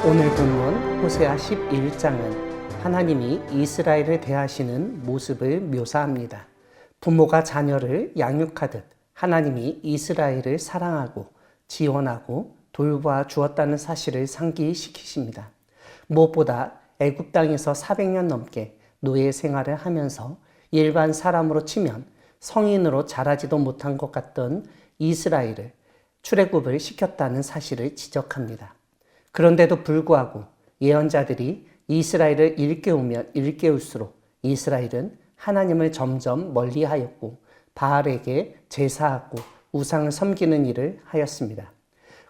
오늘 본문 호세아 11장은 하나님이 이스라엘을 대하시는 모습을 묘사합니다. 부모가 자녀를 양육하듯 하나님이 이스라엘을 사랑하고 지원하고 돌봐 주었다는 사실을 상기시키십니다. 무엇보다 애굽 땅에서 400년 넘게 노예 생활을 하면서 일반 사람으로 치면 성인으로 자라지도 못한 것 같던 이스라엘을 출애굽을 시켰다는 사실을 지적합니다. 그런데도 불구하고 예언자들이 이스라엘을 일깨우면 일깨울수록 이스라엘은 하나님을 점점 멀리하였고 바알에게 제사하고 우상을 섬기는 일을 하였습니다.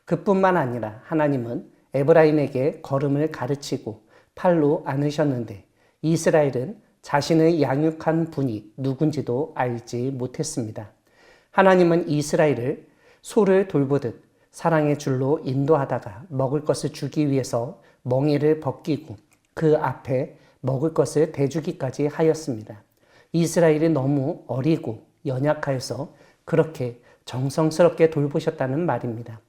그뿐만 아니라 하나님은 에브라임에게 걸음을 가르치고 팔로 안으셨는데 이스라엘은 자신을 양육한 분이 누군지도 알지 못했습니다. 하나님은 이스라엘을 소를 돌보듯 사랑의 줄로 인도하다가 먹을 것을 주기 위해서 멍에를 벗기고 그 앞에 먹을 것을 대주기까지 하였습니다. 이스라엘이 너무 어리고 연약하여서 그렇게 정성스럽게 돌보셨다는 말입니다.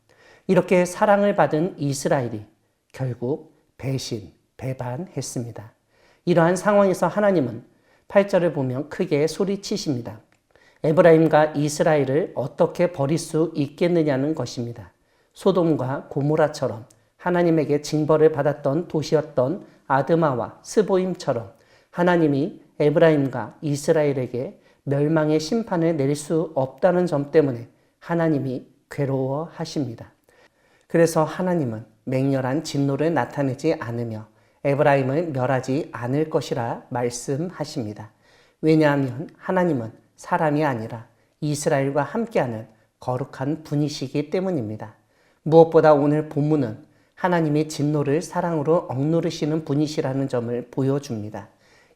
이렇게 사랑을 받은 이스라엘이 결국 배신, 배반했습니다. 이러한 상황에서 하나님은 8절을 보면 크게 소리치십니다. 에브라임과 이스라엘을 어떻게 버릴 수 있겠느냐는 것입니다. 소돔과 고모라처럼 하나님에게 징벌을 받았던 도시였던 아드마와 스보임처럼 하나님이 에브라임과 이스라엘에게 멸망의 심판을 내릴 수 없다는 점 때문에 하나님이 괴로워하십니다. 그래서 하나님은 맹렬한 진노를 나타내지 않으며 에브라임을 멸하지 않을 것이라 말씀하십니다. 왜냐하면 하나님은 사람이 아니라 이스라엘과 함께하는 거룩한 분이시기 때문입니다. 무엇보다 오늘 본문은 하나님이 진노를 사랑으로 억누르시는 분이시라는 점을 보여줍니다.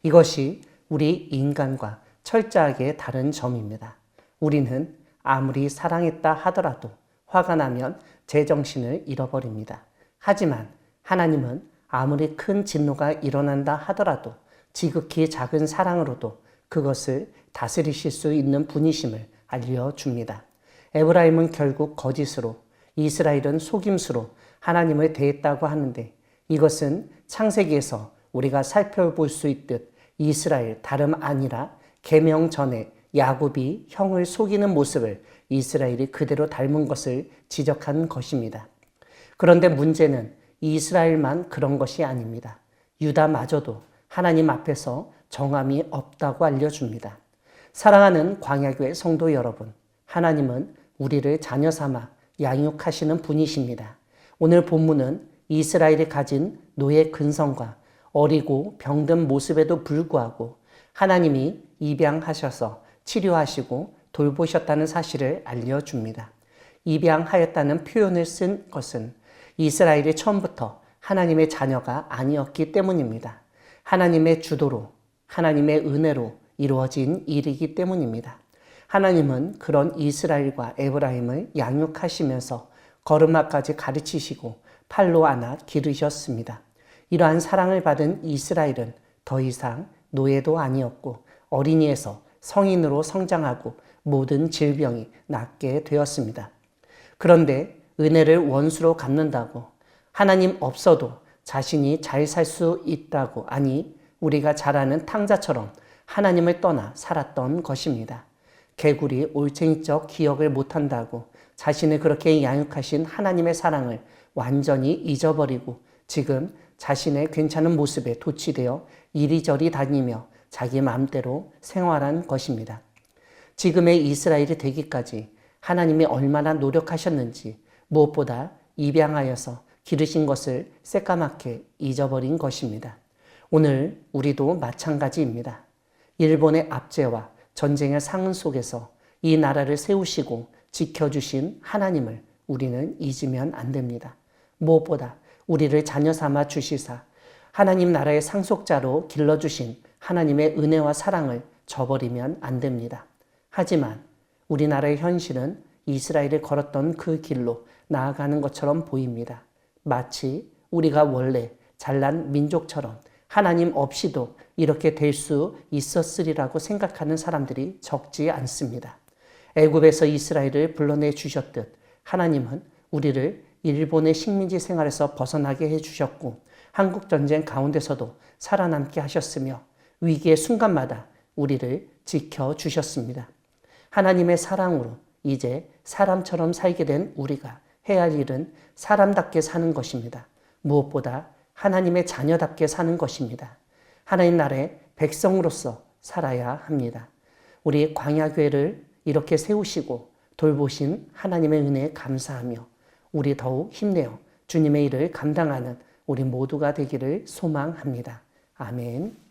이것이 우리 인간과 철저하게 다른 점입니다. 우리는 아무리 사랑했다 하더라도 화가 나면 제정신을 잃어버립니다. 하지만 하나님은 아무리 큰 진노가 일어난다 하더라도 지극히 작은 사랑으로도 그것을 다스리실 수 있는 분이심을 알려줍니다. 에브라임은 결국 거짓으로 이스라엘은 속임수로 하나님을 대했다고 하는데 이것은 창세기에서 우리가 살펴볼 수 있듯 이스라엘 다름 아니라 계명 전에 야곱이 형을 속이는 모습을 이스라엘이 그대로 닮은 것을 지적한 것입니다. 그런데 문제는 이스라엘만 그런 것이 아닙니다. 유다마저도 하나님 앞에서 정함이 없다고 알려줍니다. 사랑하는 광야교회 성도 여러분, 하나님은 우리를 자녀 삼아 양육하시는 분이십니다. 오늘 본문은 이스라엘이 가진 노예 근성과 어리고 병든 모습에도 불구하고 하나님이 입양하셔서 치료하시고 돌보셨다는 사실을 알려줍니다. 입양하였다는 표현을 쓴 것은 이스라엘이 처음부터 하나님의 자녀가 아니었기 때문입니다. 하나님의 주도로, 하나님의 은혜로 이루어진 일이기 때문입니다. 하나님은 그런 이스라엘과 에브라임을 양육하시면서 걸음마까지 가르치시고 팔로 안아 기르셨습니다. 이러한 사랑을 받은 이스라엘은 더 이상 노예도 아니었고 어린이에서 성인으로 성장하고 모든 질병이 낫게 되었습니다. 그런데 은혜를 원수로 갚는다고 하나님 없어도 자신이 잘 살 수 있다고, 아니 우리가 잘 아는 탕자처럼 하나님을 떠나 살았던 것입니다. 개구리 올챙이적 기억을 못한다고 자신을 그렇게 양육하신 하나님의 사랑을 완전히 잊어버리고 지금 자신의 괜찮은 모습에 도취되어 이리저리 다니며 자기 마음대로 생활한 것입니다. 지금의 이스라엘이 되기까지 하나님이 얼마나 노력하셨는지 무엇보다 입양하여서 기르신 것을 새까맣게 잊어버린 것입니다. 오늘 우리도 마찬가지입니다. 일본의 압제와 전쟁의 상흔 속에서 이 나라를 세우시고 지켜주신 하나님을 우리는 잊으면 안 됩니다. 무엇보다 우리를 자녀 삼아 주시사 하나님 나라의 상속자로 길러주신 하나님의 은혜와 사랑을 저버리면 안 됩니다. 하지만 우리나라의 현실은 이스라엘이 걸었던 그 길로 나아가는 것처럼 보입니다. 마치 우리가 원래 잘난 민족처럼 하나님 없이도 이렇게 될 수 있었으리라고 생각하는 사람들이 적지 않습니다. 애굽에서 이스라엘을 불러내 주셨듯 하나님은 우리를 일본의 식민지 생활에서 벗어나게 해주셨고 한국전쟁 가운데서도 살아남게 하셨으며 위기의 순간마다 우리를 지켜주셨습니다. 하나님의 사랑으로 이제 사람처럼 살게 된 우리가 해야 할 일은 사람답게 사는 것입니다. 무엇보다 하나님의 자녀답게 사는 것입니다. 하나님 나라의 백성으로서 살아야 합니다. 우리 광야교회를 이렇게 세우시고 돌보신 하나님의 은혜에 감사하며 우리 더욱 힘내어 주님의 일을 감당하는 우리 모두가 되기를 소망합니다. 아멘.